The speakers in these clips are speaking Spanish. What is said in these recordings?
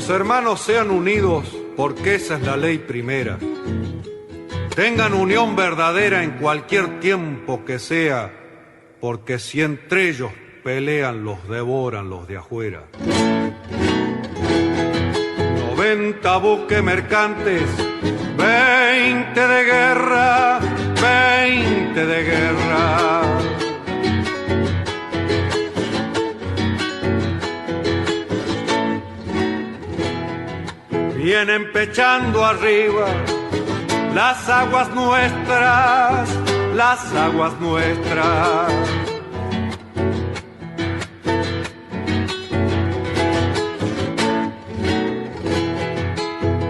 Los hermanos sean unidos porque esa es la ley primera. Tengan unión verdadera en cualquier tiempo que sea, porque si entre ellos pelean, los devoran los de afuera. 90 buques mercantes, 20 de guerra, 20 de guerra. Vienen pechando arriba las aguas nuestras, las aguas nuestras.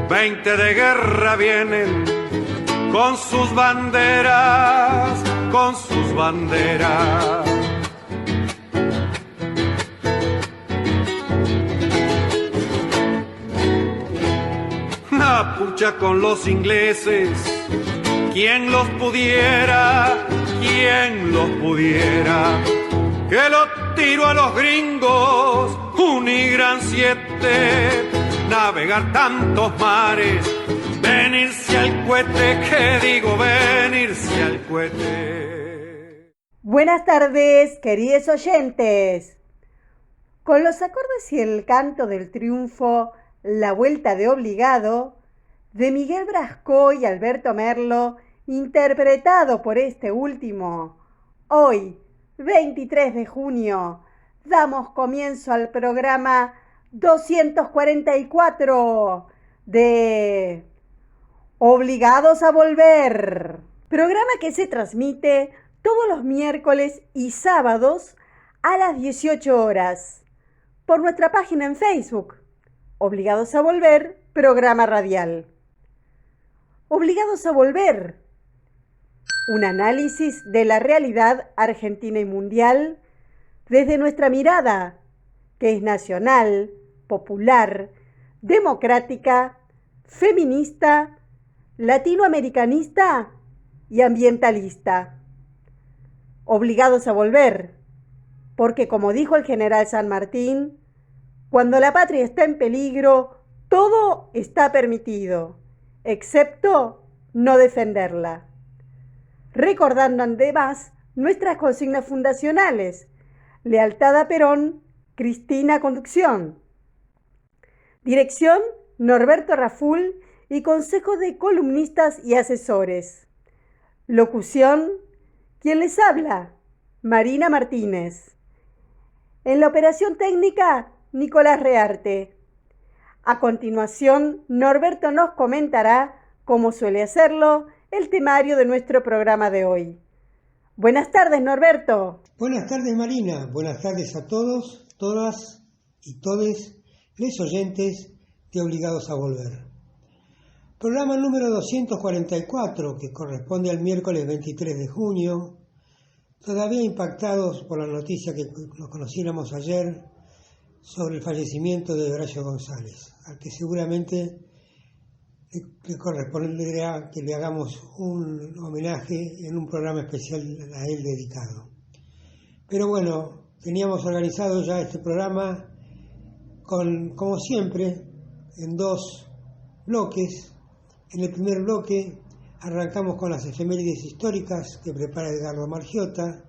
Veinte de guerra vienen con sus banderas, con sus banderas. La pucha con los ingleses, ¿quién los pudiera? ¿Quién los pudiera? Que lo tiro a los gringos, Unigran 7, navegar tantos mares, venirse al cohete, que digo venirse al cohete. Buenas tardes, queridos oyentes. Con los acordes y el canto del triunfo, La Vuelta de Obligado, de Miguel Brasco y Alberto Merlo, interpretado por este último, hoy, 23 de junio, damos comienzo al programa 244 de Obligados a Volver, programa que se transmite todos los miércoles y sábados a las 18 horas por nuestra página en Facebook, Obligados a Volver, programa radial. Obligados a Volver, un análisis de la realidad argentina y mundial desde nuestra mirada, que es nacional, popular, democrática, feminista, latinoamericanista y ambientalista. Obligados a volver, porque como dijo el general San Martín, cuando la patria está en peligro, todo está permitido, excepto no defenderla. Recordando además nuestras consignas fundacionales: lealtad a Perón, Cristina Conducción. Dirección, Norberto Raful y Consejo de Columnistas y Asesores. Locución, quien les habla, Marina Martínez. En la operación técnica, Nicolás Rearte. A continuación, Norberto nos comentará, como suele hacerlo, el temario de nuestro programa de hoy. Buenas tardes, Norberto. Buenas tardes, Marina. Buenas tardes a todos, todas y todes, les oyentes de Obligados a Volver. Programa número 244, que corresponde al miércoles 23 de junio, todavía impactados por la noticia que nos conociéramos ayer sobre el fallecimiento de Horacio González, al que seguramente le corresponderá que le hagamos un homenaje en un programa especial a él dedicado. Pero bueno, teníamos organizado ya este programa como siempre, en dos bloques. En el primer bloque arrancamos con las efemérides históricas que prepara Edgardo Margiota.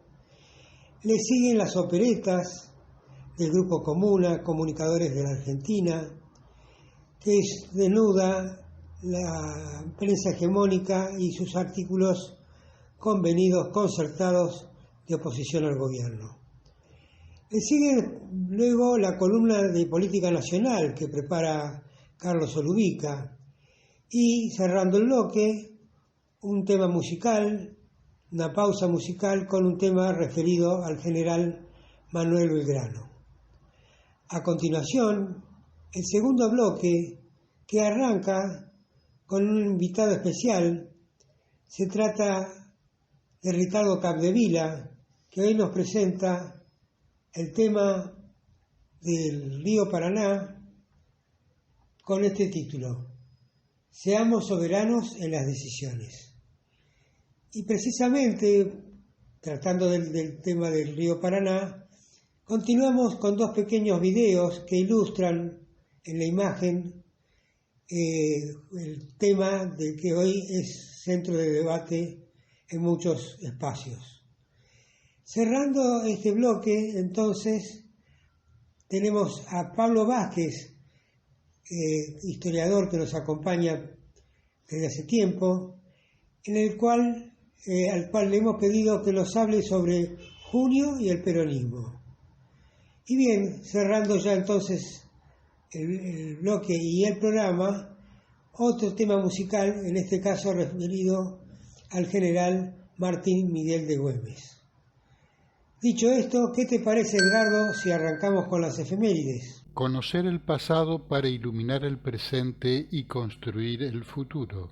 Le siguen las operetas del Grupo Comuna, Comunicadores de la Argentina, que desnuda la prensa hegemónica y sus artículos convenidos, concertados de oposición al gobierno. Le sigue luego la columna de Política Nacional que prepara Carlos Olubica y, cerrando el bloque, un tema musical, una pausa musical con un tema referido al general Manuel Belgrano. A continuación, el segundo bloque, que arranca con un invitado especial. Se trata de Ricardo Capdevila, que hoy nos presenta el tema del río Paraná con este título: Seamos soberanos en las decisiones. Y precisamente, tratando del tema del río Paraná, continuamos con dos pequeños videos que ilustran en la imagen el tema del que hoy es centro de debate en muchos espacios. Cerrando este bloque, entonces, tenemos a Pablo Vázquez, historiador que nos acompaña desde hace tiempo, al cual le hemos pedido que nos hable sobre junio y el peronismo. Y bien, cerrando ya entonces el bloque y el programa, otro tema musical, en este caso referido al general Martín Miguel de Güemes. Dicho esto, ¿qué te parece, Edgardo, si arrancamos con las efemérides? Conocer el pasado para iluminar el presente y construir el futuro.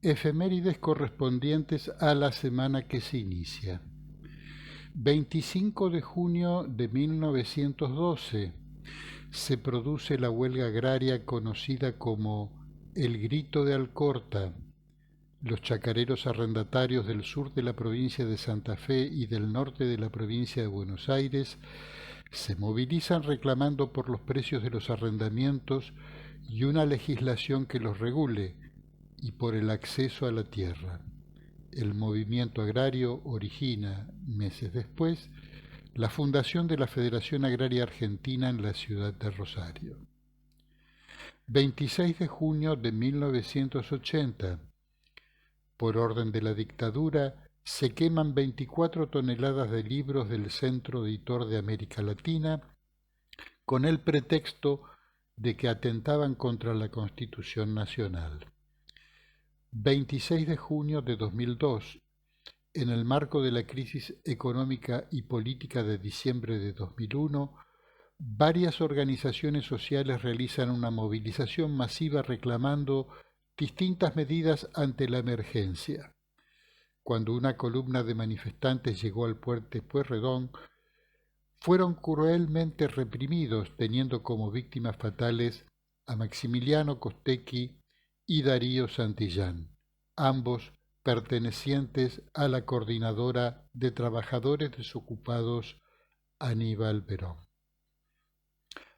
Efemérides correspondientes a la semana que se inicia. 25 de junio de 1912 se produce la huelga agraria conocida como el Grito de Alcorta. Los chacareros arrendatarios del sur de la provincia de Santa Fe y del norte de la provincia de Buenos Aires se movilizan reclamando por los precios de los arrendamientos y una legislación que los regule, y por el acceso a la tierra. El movimiento agrario origina, meses después, la fundación de la Federación Agraria Argentina en la ciudad de Rosario. 26 de junio de 1980. Por orden de la dictadura, se queman 24 toneladas de libros del Centro Editor de América Latina con el pretexto de que atentaban contra la Constitución Nacional. 26 de junio de 2002. En el marco de la crisis económica y política de diciembre de 2001, varias organizaciones sociales realizan una movilización masiva reclamando distintas medidas ante la emergencia. Cuando una columna de manifestantes llegó al puente Pueyrredón, fueron cruelmente reprimidos, teniendo como víctimas fatales a Maximiliano Costecchi y Darío Santillán, ambos pertenecientes a la Coordinadora de Trabajadores Desocupados Aníbal Perón.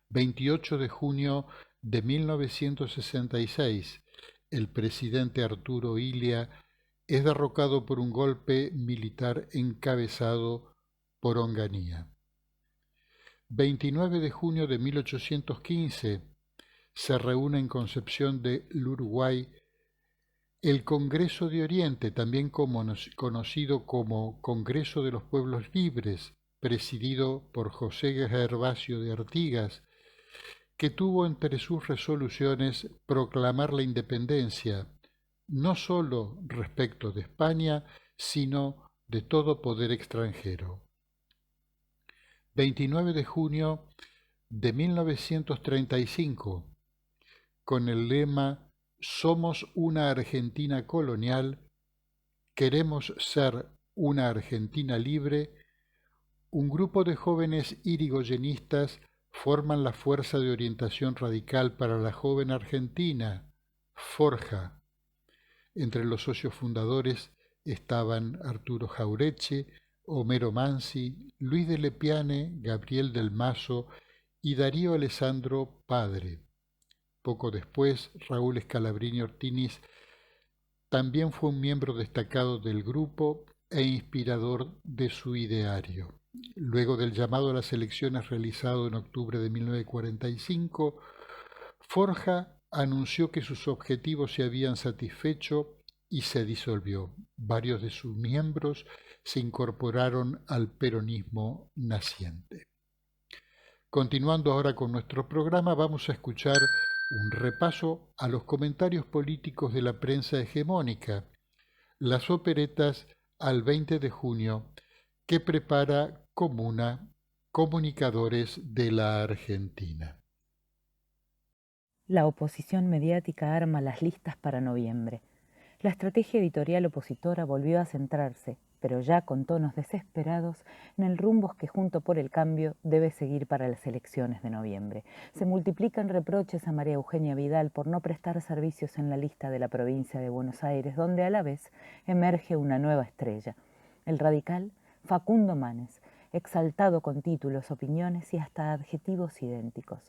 28 de junio de 1966, el presidente Arturo Illia es derrocado por un golpe militar encabezado por Onganía. 29 de junio de 1815, se reúne en Concepción del Uruguay el Congreso de Oriente, también conocido como Congreso de los Pueblos Libres, presidido por José Gervasio de Artigas, que tuvo entre sus resoluciones proclamar la independencia, no sólo respecto de España, sino de todo poder extranjero. 29 de junio de 1935, con el lema «Somos una Argentina colonial, queremos ser una Argentina libre», un grupo de jóvenes irigoyenistas forman la Fuerza de Orientación Radical para la Joven Argentina, Forja. Entre los socios fundadores estaban Arturo Jauretche, Homero Mansi, Luis de Lepiane, Gabriel del Mazo y Darío Alessandro Padre. Poco después, Raúl Scalabrini Ortinis también fue un miembro destacado del grupo e inspirador de su ideario. Luego del llamado a las elecciones realizado en octubre de 1945, Forja anunció que sus objetivos se habían satisfecho y se disolvió. Varios de sus miembros se incorporaron al peronismo naciente. Continuando ahora con nuestro programa, vamos a escuchar un repaso a los comentarios políticos de la prensa hegemónica, las operetas al 20 de junio, que prepara Comuna, Comunicadores de la Argentina. La oposición mediática arma las listas para noviembre. La estrategia editorial opositora volvió a centrarse, pero ya con tonos desesperados, en el rumbo que Junto por el Cambio debe seguir para las elecciones de noviembre. Se multiplican reproches a María Eugenia Vidal por no prestar servicios en la lista de la provincia de Buenos Aires, donde a la vez emerge una nueva estrella, el radical Facundo Manes, exaltado con títulos, opiniones y hasta adjetivos idénticos.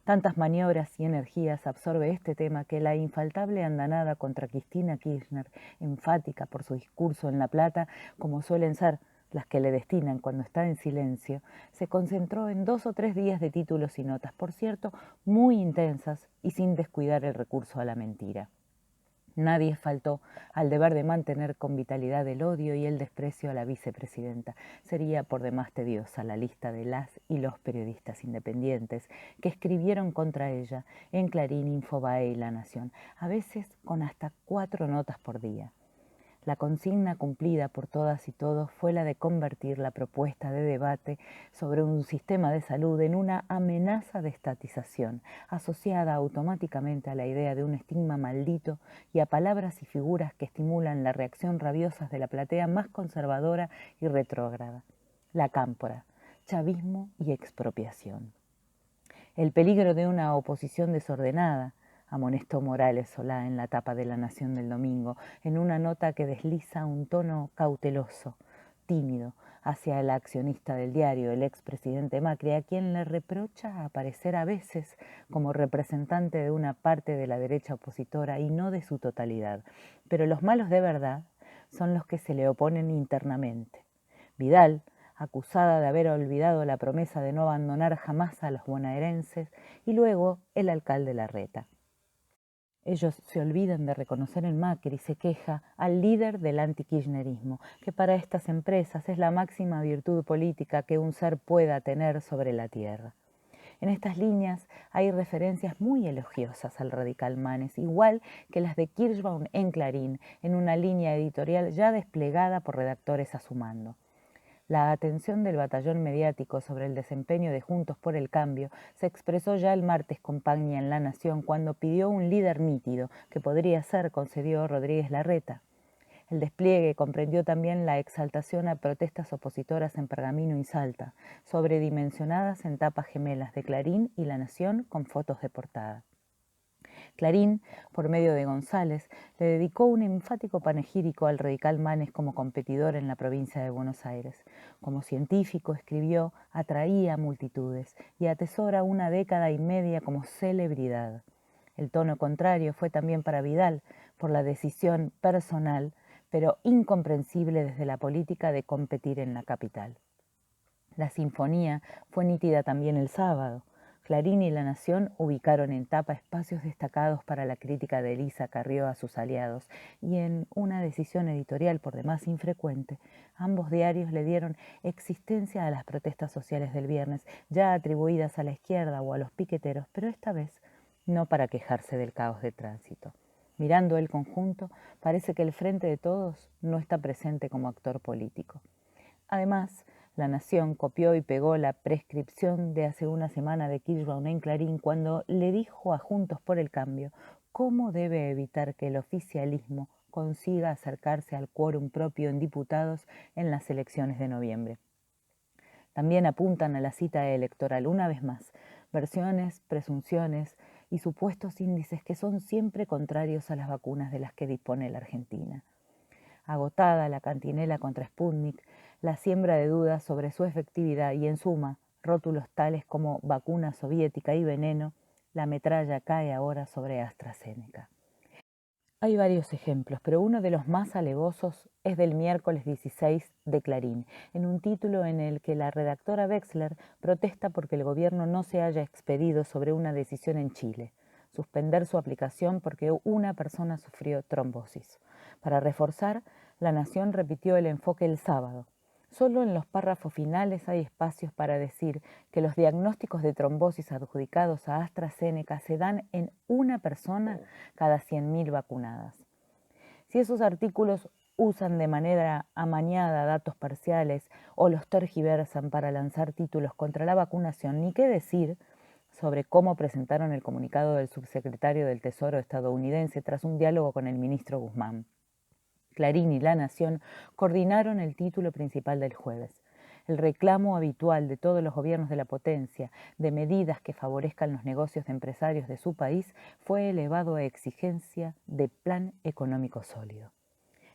Tantas maniobras y energías absorbe este tema que la infaltable andanada contra Cristina Kirchner, enfática por su discurso en La Plata, como suelen ser las que le destinan cuando está en silencio, se concentró en 2 o 3 días de títulos y notas, por cierto, muy intensas y sin descuidar el recurso a la mentira. Nadie faltó al deber de mantener con vitalidad el odio y el desprecio a la vicepresidenta. Sería por demás tediosa la lista de las y los periodistas independientes que escribieron contra ella en Clarín, Infobae y La Nación, a veces con hasta 4 notas por día. La consigna cumplida por todas y todos fue la de convertir la propuesta de debate sobre un sistema de salud en una amenaza de estatización, asociada automáticamente a la idea de un estigma maldito y a palabras y figuras que estimulan la reacción rabiosa de la platea más conservadora y retrógrada: la cámpora, chavismo y expropiación. El peligro de una oposición desordenada, amonestó Morales Solá en la tapa de La Nación del domingo, en una nota que desliza un tono cauteloso, tímido, hacia el accionista del diario, el expresidente Macri, a quien le reprocha aparecer a veces como representante de una parte de la derecha opositora y no de su totalidad. Pero los malos de verdad son los que se le oponen internamente. Vidal, acusada de haber olvidado la promesa de no abandonar jamás a los bonaerenses, y luego el alcalde Larreta. Ellos se olvidan de reconocer en Macri, se queja, al líder del antikirchnerismo, que para estas empresas es la máxima virtud política que un ser pueda tener sobre la tierra. En estas líneas hay referencias muy elogiosas al radical Manes, igual que las de Kirschbaum en Clarín, en una línea editorial ya desplegada por redactores a su mando. La atención del batallón mediático sobre el desempeño de Juntos por el Cambio se expresó ya el martes con Pagni en La Nación cuando pidió un líder nítido, que podría ser, concedió Rodríguez Larreta. El despliegue comprendió también la exaltación a protestas opositoras en Pergamino y Salta, sobredimensionadas en tapas gemelas de Clarín y La Nación con fotos de portada. Clarín, por medio de González, le dedicó un enfático panegírico al radical Manes como competidor en la provincia de Buenos Aires. Como científico, escribió, atraía multitudes y atesora una década y media como celebridad. El tono contrario fue también para Vidal, por la decisión personal, pero incomprensible desde la política, de competir en la capital. La sinfonía fue nítida también el sábado. Clarín y La Nación ubicaron en tapa espacios destacados para la crítica de Elisa Carrió a sus aliados, y en una decisión editorial por demás infrecuente, ambos diarios le dieron existencia a las protestas sociales del viernes, ya atribuidas a la izquierda o a los piqueteros, pero esta vez no para quejarse del caos de tránsito. Mirando el conjunto, parece que el Frente de Todos no está presente como actor político. Además, La Nación copió y pegó la prescripción de hace una semana de Kirschbaum en Clarín cuando le dijo a Juntos por el Cambio cómo debe evitar que el oficialismo consiga acercarse al quórum propio en diputados en las elecciones de noviembre. También apuntan a la cita electoral, una vez más, versiones, presunciones y supuestos índices que son siempre contrarios a las vacunas de las que dispone la Argentina. Agotada la cantinela contra Sputnik, la siembra de dudas sobre su efectividad y, en suma, rótulos tales como vacuna soviética y veneno, la metralla cae ahora sobre AstraZeneca. Hay varios ejemplos, pero uno de los más alevosos es del miércoles 16 de Clarín, en un título en el que la redactora Wexler protesta porque el gobierno no se haya expedido sobre una decisión en Chile, suspender su aplicación porque una persona sufrió trombosis. Para reforzar, La Nación repitió el enfoque el sábado. Solo en los párrafos finales hay espacios para decir que los diagnósticos de trombosis adjudicados a AstraZeneca se dan en una persona cada 100.000 vacunadas. Si esos artículos usan de manera amañada datos parciales o los tergiversan para lanzar títulos contra la vacunación, ni qué decir sobre cómo presentaron el comunicado del subsecretario del Tesoro estadounidense tras un diálogo con el ministro Guzmán. Clarín y La Nación coordinaron el título principal del jueves. El reclamo habitual de todos los gobiernos de la potencia de medidas que favorezcan los negocios de empresarios de su país fue elevado a exigencia de plan económico sólido.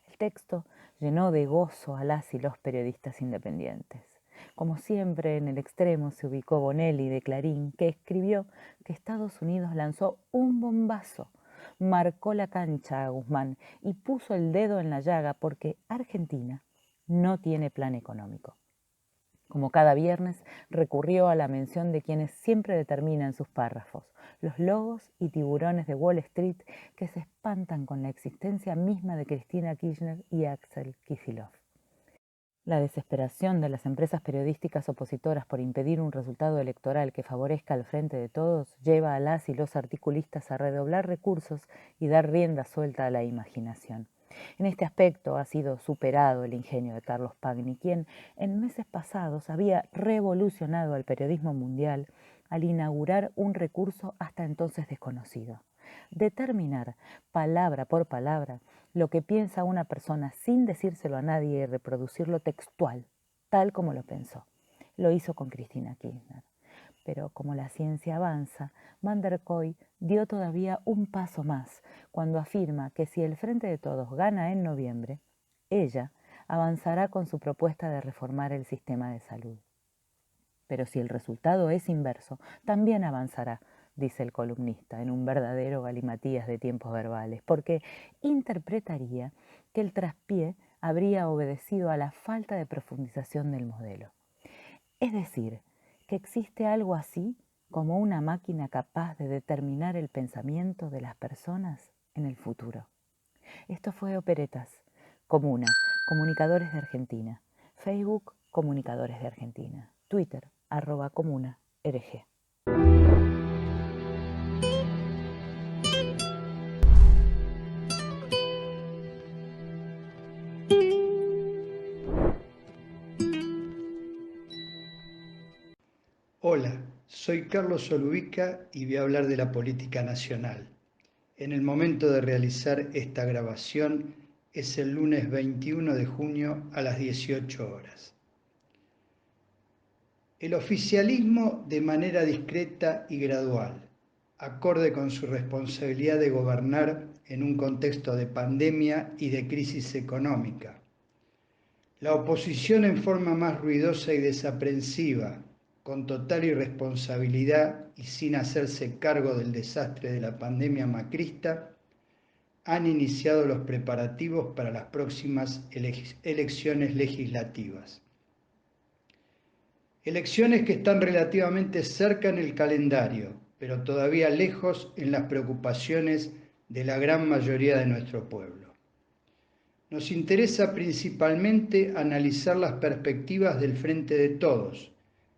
El texto llenó de gozo a las y los periodistas independientes. Como siempre, en el extremo se ubicó Bonelli de Clarín, que escribió que Estados Unidos lanzó un bombazo, marcó la cancha a Guzmán y puso el dedo en la llaga porque Argentina no tiene plan económico. Como cada viernes, recurrió a la mención de quienes siempre determinan sus párrafos, los lobos y tiburones de Wall Street que se espantan con la existencia misma de Cristina Kirchner y Axel Kicillof. La desesperación de las empresas periodísticas opositoras por impedir un resultado electoral que favorezca al Frente de Todos lleva a las y los articulistas a redoblar recursos y dar rienda suelta a la imaginación. En este aspecto ha sido superado el ingenio de Carlos Pagni, quien en meses pasados había revolucionado al periodismo mundial al inaugurar un recurso hasta entonces desconocido: determinar, palabra por palabra, lo que piensa una persona sin decírselo a nadie y reproducirlo textual, tal como lo pensó. Lo hizo con Cristina Kirchner. Pero como la ciencia avanza, Van der Kooi dio todavía un paso más cuando afirma que si el Frente de Todos gana en noviembre, ella avanzará con su propuesta de reformar el sistema de salud. Pero si el resultado es inverso, también avanzará, dice el columnista, en un verdadero galimatías de tiempos verbales, porque interpretaría que el traspié habría obedecido a la falta de profundización del modelo. Es decir, que existe algo así como una máquina capaz de determinar el pensamiento de las personas en el futuro. Esto fue Operetas, Comuna, Comunicadores de Argentina, Facebook, Comunicadores de Argentina, Twitter, @ComunaRG. Hola, soy Carlos Solubica y voy a hablar de la política nacional. En el momento de realizar esta grabación es el lunes 21 de junio a las 18 horas. El oficialismo, de manera discreta y gradual, acorde con su responsabilidad de gobernar en un contexto de pandemia y de crisis económica. La oposición en forma más ruidosa y desaprensiva, con total irresponsabilidad y sin hacerse cargo del desastre de la pandemia macrista, han iniciado los preparativos para las próximas elecciones legislativas. Elecciones que están relativamente cerca en el calendario, pero todavía lejos en las preocupaciones de la gran mayoría de nuestro pueblo. Nos interesa principalmente analizar las perspectivas del Frente de Todos,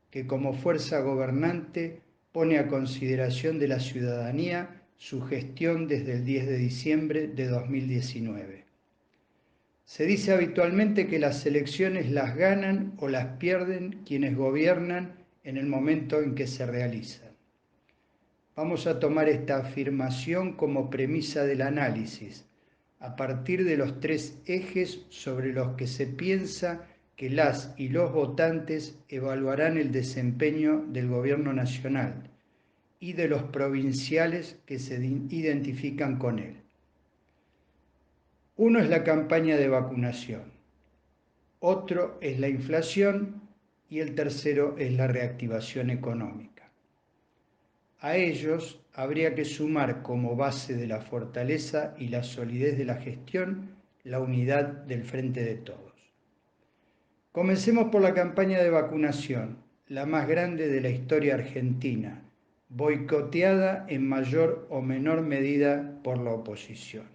que como fuerza gobernante pone a consideración de la ciudadanía su gestión desde el 10 de diciembre de 2019. Se dice habitualmente que las elecciones las ganan o las pierden quienes gobiernan en el momento en que se realizan. Vamos a tomar esta afirmación como premisa del análisis, a partir de los tres ejes sobre los que se piensa que las y los votantes evaluarán el desempeño del gobierno nacional y de los provinciales que se identifican con él. Uno es la campaña de vacunación, otro es la inflación y el tercero es la reactivación económica. A ellos habría que sumar como base de la fortaleza y la solidez de la gestión la unidad del Frente de Todos. Comencemos por la campaña de vacunación, la más grande de la historia argentina, boicoteada en mayor o menor medida por la oposición.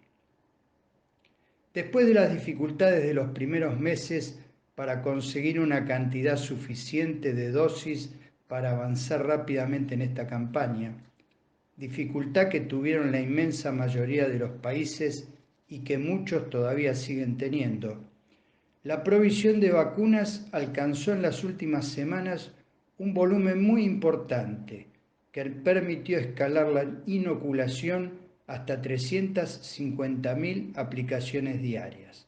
Después de las dificultades de los primeros meses para conseguir una cantidad suficiente de dosis para avanzar rápidamente en esta campaña, dificultad que tuvieron la inmensa mayoría de los países y que muchos todavía siguen teniendo, la provisión de vacunas alcanzó en las últimas semanas un volumen muy importante que permitió escalar la inoculación hasta 350.000 aplicaciones diarias.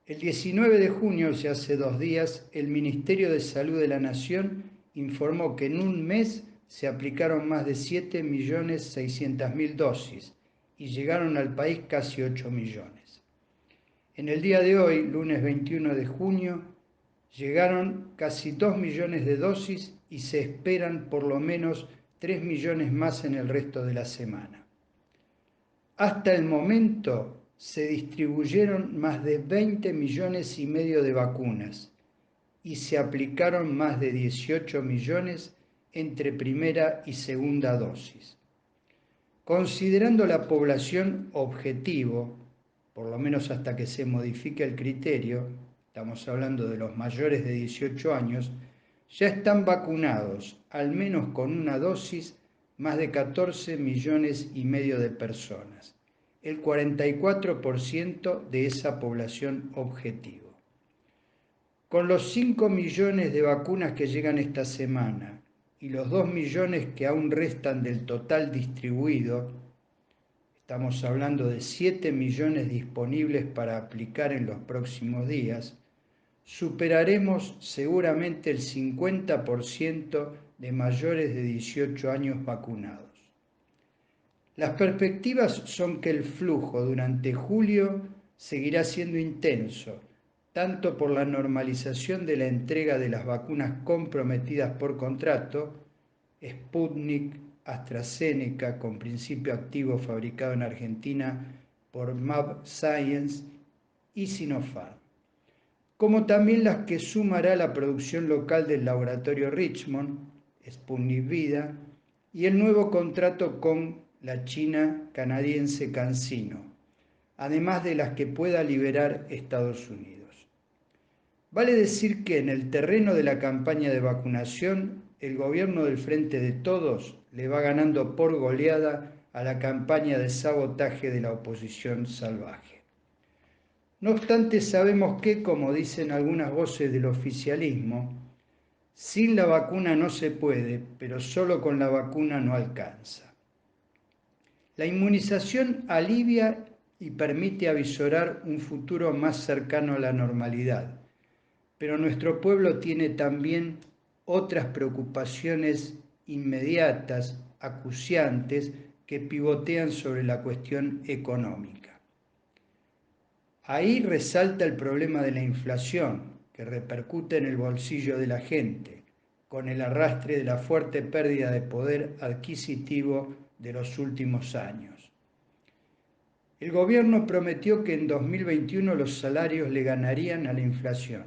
El 19 de junio, o sea, hace 2 días, el Ministerio de Salud de la Nación informó que en un mes se aplicaron más de 7.600.000 dosis y llegaron al país casi 8 millones. En el día de hoy, lunes 21 de junio, Llegaron casi 2 millones de dosis y se esperan por lo menos 3 millones más en el resto de la semana. Hasta el momento se distribuyeron más de 20 millones y medio de vacunas y se aplicaron más de 18 millones entre primera y segunda dosis. Considerando la población objetivo, por lo menos hasta que se modifique el criterio, estamos hablando de los mayores de 18 años, ya están vacunados, al menos con una dosis, más de 14 millones y medio de personas, el 44% de esa población objetivo. Con los 5 millones de vacunas que llegan esta semana y los 2 millones que aún restan del total distribuido, estamos hablando de 7 millones disponibles para aplicar en los próximos días, superaremos seguramente el 50% de mayores de 18 años vacunados. Las perspectivas son que el flujo durante julio seguirá siendo intenso, tanto por la normalización de la entrega de las vacunas comprometidas por contrato, Sputnik, AstraZeneca, con principio activo fabricado en Argentina por Mab Science, y Sinopharm, como también las que sumará la producción local del laboratorio Richmond, Sputnik Vida, y el nuevo contrato con la China canadiense CanSino, además de las que pueda liberar Estados Unidos. Vale decir que en el terreno de la campaña de vacunación, el gobierno del Frente de Todos le va ganando por goleada a la campaña de sabotaje de la oposición salvaje. No obstante, sabemos que, como dicen algunas voces del oficialismo, sin la vacuna no se puede, pero solo con la vacuna no alcanza. La inmunización alivia y permite avisorar un futuro más cercano a la normalidad, pero nuestro pueblo tiene también otras preocupaciones inmediatas, acuciantes, que pivotean sobre la cuestión económica. Ahí resalta el problema de la inflación, que repercute en el bolsillo de la gente, con el arrastre de la fuerte pérdida de poder adquisitivo de los últimos años. El gobierno prometió que en 2021 los salarios le ganarían a la inflación.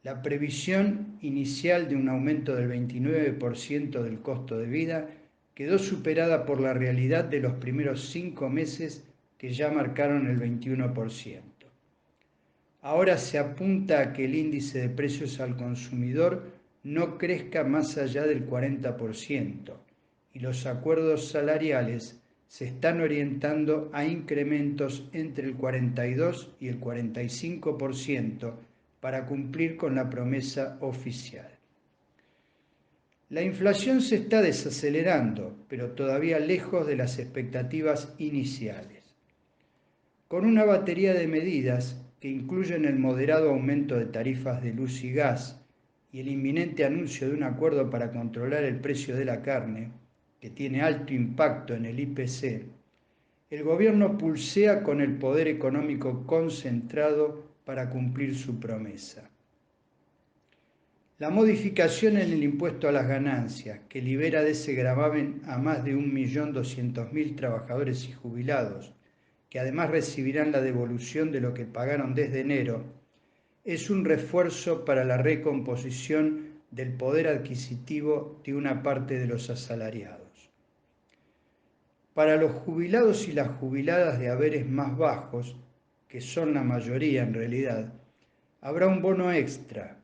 La previsión inicial de un aumento del 29% del costo de vida quedó superada por la realidad de los primeros 5 meses que ya marcaron el 21%. Ahora se apunta a que el índice de precios al consumidor no crezca más allá del 40% y los acuerdos salariales se están orientando a incrementos entre el 42 y el 45% para cumplir con la promesa oficial. La inflación se está desacelerando, pero todavía lejos de las expectativas iniciales. Con una batería de medidas que incluyen el moderado aumento de tarifas de luz y gas y el inminente anuncio de un acuerdo para controlar el precio de la carne, que tiene alto impacto en el IPC, el gobierno pulsea con el poder económico concentrado para cumplir su promesa. La modificación en el impuesto a las ganancias, que libera de ese gravamen a más de 1.200.000 trabajadores y jubilados, que además recibirán la devolución de lo que pagaron desde enero, es un refuerzo para la recomposición del poder adquisitivo de una parte de los asalariados. Para los jubilados y las jubiladas de haberes más bajos, que son la mayoría en realidad, habrá un bono extra,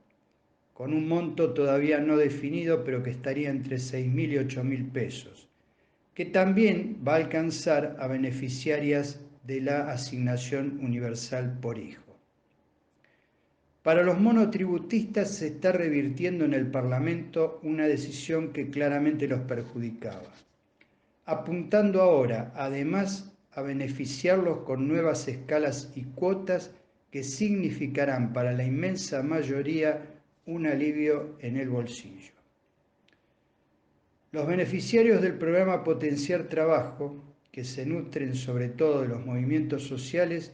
con un monto todavía no definido, pero que estaría entre 6.000 y 8.000 pesos, que también va a alcanzar a beneficiarias de la asignación universal por hijo. Para los monotributistas se está revirtiendo en el Parlamento una decisión que claramente los perjudicaba, apuntando ahora, además, a beneficiarlos con nuevas escalas y cuotas que significarán para la inmensa mayoría un alivio en el bolsillo. Los beneficiarios del programa Potenciar Trabajo, que se nutren sobre todo de los movimientos sociales,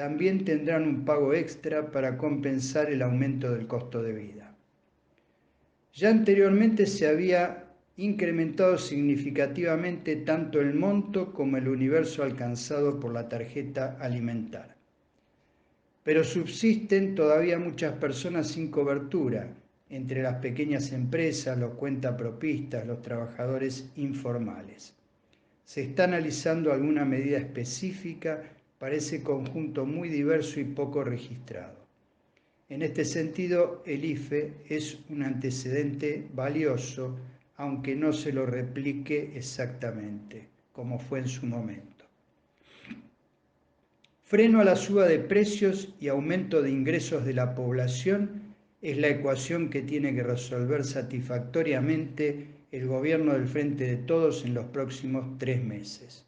también tendrán un pago extra para compensar el aumento del costo de vida. Ya anteriormente se había incrementado significativamente tanto el monto como el universo alcanzado por la tarjeta alimentar. Pero subsisten todavía muchas personas sin cobertura, entre las pequeñas empresas, los cuentapropistas, los trabajadores informales. Se está analizando alguna medida específica para ese conjunto muy diverso y poco registrado. En este sentido, el IFE es un antecedente valioso, aunque no se lo replique exactamente, como fue en su momento. Freno a la suba de precios y aumento de ingresos de la población es la ecuación que tiene que resolver satisfactoriamente el gobierno del Frente de Todos en los próximos 3 meses.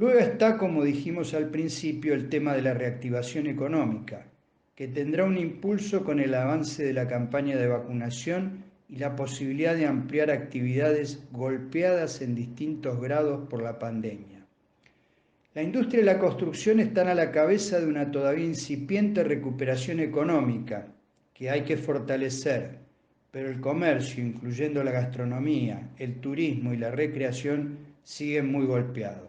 Luego está, como dijimos al principio, el tema de la reactivación económica, que tendrá un impulso con el avance de la campaña de vacunación y la posibilidad de ampliar actividades golpeadas en distintos grados por la pandemia. La industria y la construcción están a la cabeza de una todavía incipiente recuperación económica que hay que fortalecer, pero el comercio, incluyendo la gastronomía, el turismo y la recreación, siguen muy golpeados.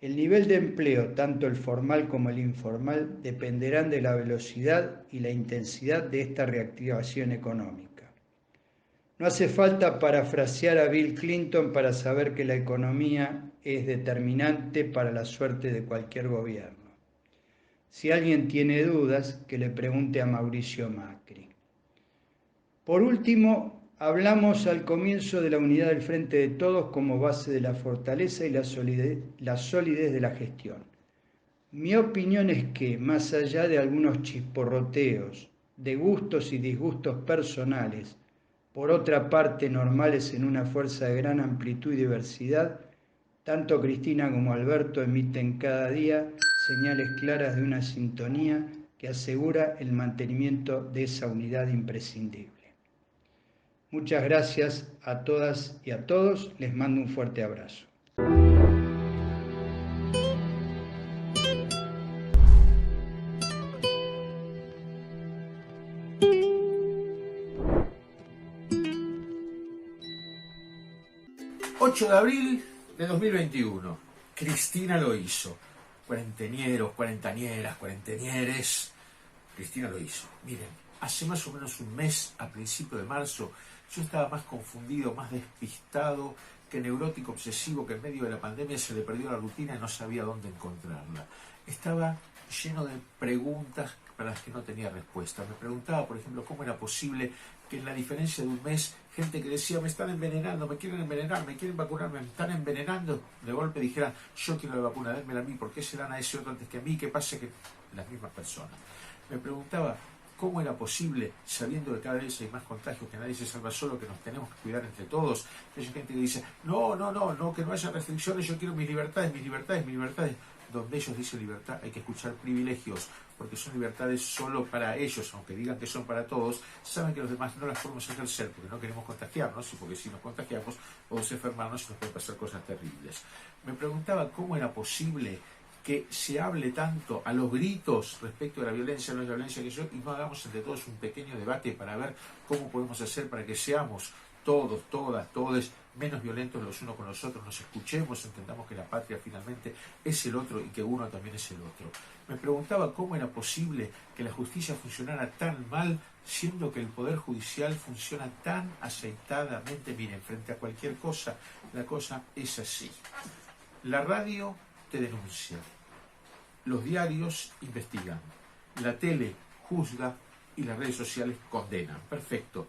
El nivel de empleo, tanto el formal como el informal, dependerán de la velocidad y la intensidad de esta reactivación económica. No hace falta parafrasear a Bill Clinton para saber que la economía es determinante para la suerte de cualquier gobierno. Si alguien tiene dudas, que le pregunte a Mauricio Macri. Por último, hablamos al comienzo de la unidad del Frente de Todos como base de la fortaleza y la solidez de la gestión. Mi opinión es que, más allá de algunos chisporroteos, de gustos y disgustos personales, por otra parte normales en una fuerza de gran amplitud y diversidad, tanto Cristina como Alberto emiten cada día señales claras de una sintonía que asegura el mantenimiento de esa unidad imprescindible. Muchas gracias a todas y a todos. Les mando un fuerte abrazo. ...8 de abril de 2021... Cristina lo hizo. Cuarentenieros, cuarentañeras, cuarentenieres... Cristina lo hizo. Miren, hace más o menos un mes, a principio de marzo... yo estaba más confundido, más despistado que neurótico obsesivo, que en medio de la pandemia se le perdió la rutina y no sabía dónde encontrarla. Estaba lleno de preguntas para las que no tenía respuesta. Me preguntaba, por ejemplo, cómo era posible que en la diferencia de un mes, gente que decía, me están envenenando, me quieren envenenar, me quieren vacunar, me están envenenando, de golpe dijera, yo quiero la vacuna, démela a mí, ¿por qué se dan a ese otro antes que a mí? ¿Qué pasa que las mismas personas? Me preguntaba, ¿cómo era posible, sabiendo que cada vez hay más contagios, que nadie se salva solo, que nos tenemos que cuidar entre todos? Hay gente que dice, no, que no haya restricciones, yo quiero mis libertades. Donde ellos dicen libertad hay que escuchar privilegios, porque son libertades solo para ellos, aunque digan que son para todos, saben que los demás no las podemos ejercer porque no queremos contagiarnos, y porque si nos contagiamos podemos enfermarnos y nos pueden pasar cosas terribles. Me preguntaba cómo era posible que se hable tanto a los gritos respecto de la violencia, no es violencia que yo, y no hagamos entre todos un pequeño debate para ver cómo podemos hacer para que seamos todos, todas, todes menos violentos los unos con los otros, nos escuchemos, entendamos que la patria finalmente es el otro y que uno también es el otro. Me preguntaba cómo era posible que la justicia funcionara tan mal, siendo que el Poder Judicial funciona tan aceitadamente. Miren, frente a cualquier cosa, la cosa es así. La radio te denuncia, los diarios investigan, la tele juzga y las redes sociales condenan. Perfecto.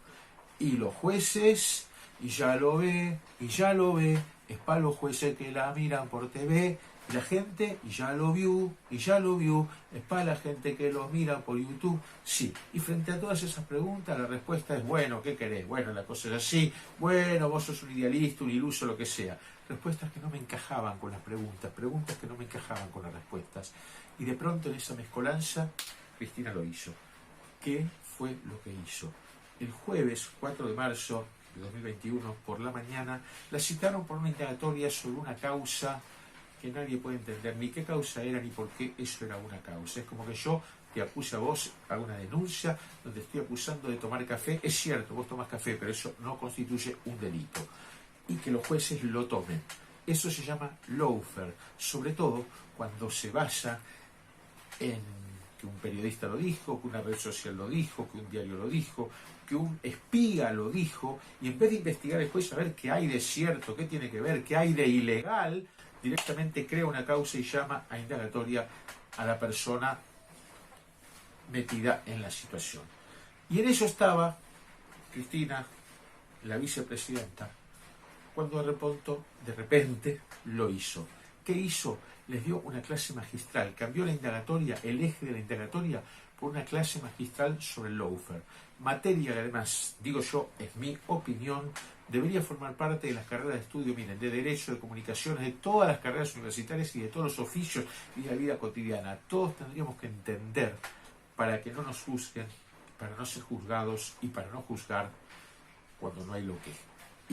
Y los jueces, y ya lo ve, es para los jueces que la miran por TV, y la gente, y ya lo vio, es para la gente que lo mira por YouTube. Sí, y frente a todas esas preguntas, la respuesta es, bueno, ¿qué querés? Bueno, la cosa es así, bueno, vos sos un idealista, un iluso, lo que sea. Respuestas que no me encajaban con las preguntas que no me encajaban con las respuestas. Y de pronto en esa mezcolanza, Cristina lo hizo. ¿Qué fue lo que hizo? El jueves 4 de marzo de 2021, por la mañana, la citaron por una indagatoria sobre una causa que nadie puede entender ni qué causa era ni por qué eso era una causa. Es como que yo te acuse a vos, hago una denuncia donde estoy acusando de tomar café. Es cierto, vos tomás café, pero eso no constituye un delito. Y que los jueces lo tomen. Eso se llama lawfare, sobre todo cuando se basa en que un periodista lo dijo, que una red social lo dijo, que un diario lo dijo, que un espía lo dijo, y en vez de investigar el juez a ver qué hay de cierto, qué tiene que ver, qué hay de ilegal, directamente crea una causa y llama a indagatoria a la persona metida en la situación. Y en eso estaba Cristina, la vicepresidenta, cuando de repente lo hizo. ¿Qué hizo? Les dio una clase magistral, cambió la indagatoria, el eje de la indagatoria, por una clase magistral sobre el lawfare. Materia que además, digo yo, es mi opinión, debería formar parte de las carreras de estudio, miren, de Derecho, de Comunicaciones, de todas las carreras universitarias y de todos los oficios y de la vida cotidiana. Todos tendríamos que entender, para que no nos juzguen, para no ser juzgados y para no juzgar cuando no hay lo que.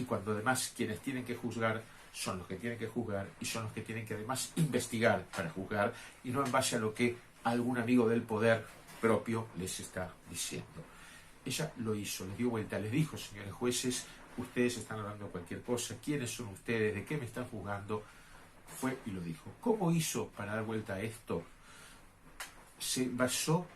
Y cuando además quienes tienen que juzgar son los que tienen que juzgar y son los que tienen que además investigar para juzgar y no en base a lo que algún amigo del poder propio les está diciendo. Ella lo hizo, les dio vuelta, les dijo, señores jueces, ustedes están hablando de cualquier cosa, ¿quiénes son ustedes? ¿De qué me están juzgando? Fue y lo dijo. ¿Cómo hizo para dar vuelta a esto? Se basó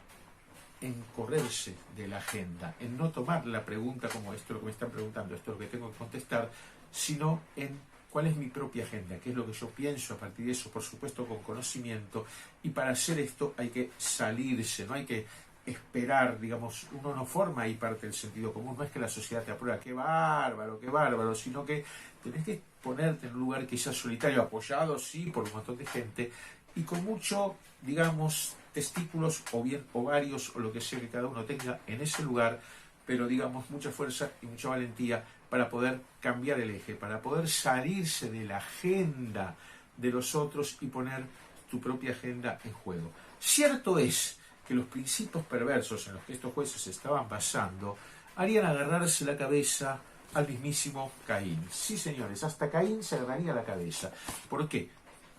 en correrse de la agenda, en no tomar la pregunta como esto es lo que me están preguntando, esto es lo que tengo que contestar, sino en cuál es mi propia agenda, qué es lo que yo pienso a partir de eso, por supuesto con conocimiento, y para hacer esto hay que salirse, no hay que esperar, digamos, uno no forma ahí parte del sentido común, no es que la sociedad te aprueba, qué bárbaro, sino que tenés que ponerte en un lugar quizás solitario, apoyado, sí, por un montón de gente, y con mucho, digamos, testículos o bien ovarios o lo que sea que cada uno tenga en ese lugar, pero digamos mucha fuerza y mucha valentía para poder cambiar el eje, para poder salirse de la agenda de los otros y poner tu propia agenda en juego. Cierto es que los principios perversos en los que estos jueces se estaban basando harían agarrarse la cabeza al mismísimo Caín. Sí, señores, hasta Caín se agarraría la cabeza. ¿Por qué?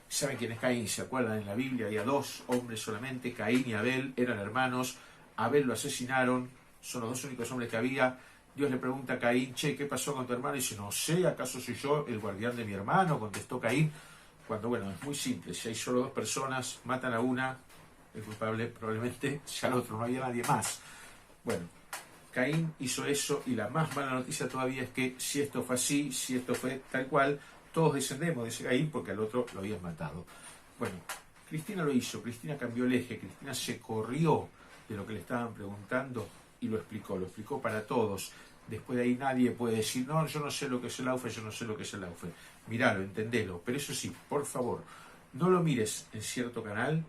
¿Saben quién es Caín? ¿Se acuerdan? En la Biblia había dos hombres solamente, Caín y Abel, eran hermanos. Abel lo asesinaron, son los dos únicos hombres que había. Dios le pregunta a Caín, che, ¿qué pasó con tu hermano? Y dice, no sé, ¿acaso soy yo el guardián de mi hermano? Contestó Caín. Cuando, bueno, es muy simple, si hay solo dos personas, matan a una, el culpable probablemente sea el otro, no había nadie más. Bueno, Caín hizo eso y la más mala noticia todavía es que si esto fue así, si esto fue tal cual, todos descendemos de ese Caín porque al otro lo habían matado. Bueno, Cristina lo hizo, Cristina cambió el eje, Cristina se corrió de lo que le estaban preguntando y lo explicó para todos. Después de ahí nadie puede decir, no, yo no sé lo que es el lawfare, yo no sé lo que es el lawfare. Miralo, entendelo, pero eso sí, por favor, no lo mires en cierto canal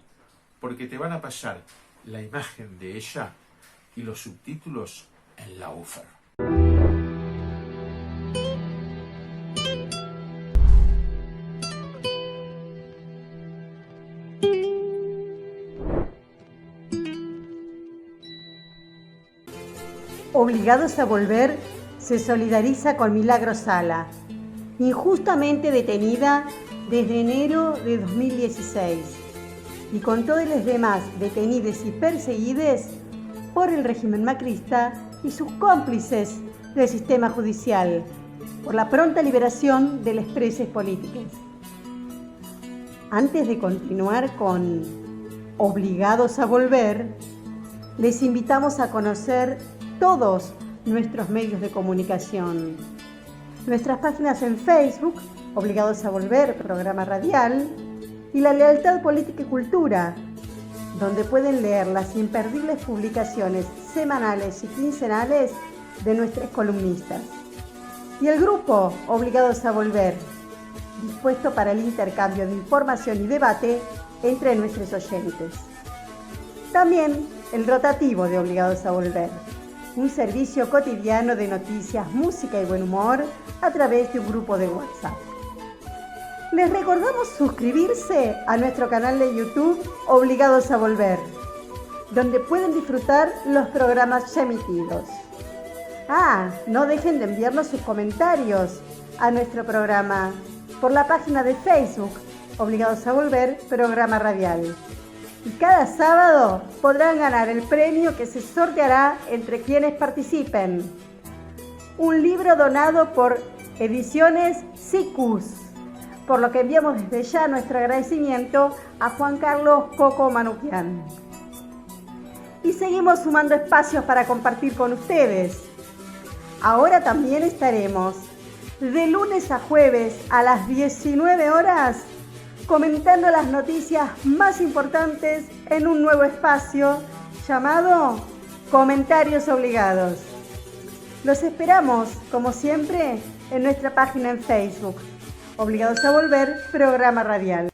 porque te van a pasar la imagen de ella y los subtítulos en lawfare. Obligados a volver, se solidariza con Milagros Sala, injustamente detenida desde enero de 2016, y con todos los demás detenidos y perseguidos por el régimen macrista y sus cómplices del sistema judicial, por la pronta liberación de los presos políticos. Antes de continuar con Obligados a volver, les invitamos a conocer todos nuestros medios de comunicación. Nuestras páginas en Facebook, Obligados a Volver, programa radial, y La Lealtad Política y Cultura, donde pueden leer las imperdibles publicaciones semanales y quincenales de nuestros columnistas. Y el grupo Obligados a Volver, dispuesto para el intercambio de información y debate entre nuestros oyentes. También el rotativo de Obligados a Volver, un servicio cotidiano de noticias, música y buen humor a través de un grupo de WhatsApp. Les recordamos suscribirse a nuestro canal de YouTube Obligados a Volver, donde pueden disfrutar los programas ya emitidos. No dejen de enviarnos sus comentarios a nuestro programa por la página de Facebook Obligados a Volver, programa radial. Y cada sábado podrán ganar el premio que se sorteará entre quienes participen. Un libro donado por Ediciones Sicus, por lo que enviamos desde ya nuestro agradecimiento a Juan Carlos Coco Manuquian. Y seguimos sumando espacios para compartir con ustedes. Ahora también estaremos de lunes a jueves a las 19 horas comentando las noticias más importantes en un nuevo espacio llamado Comentarios Obligados. Los esperamos, como siempre, en nuestra página en Facebook, Obligados a Volver, programa radial.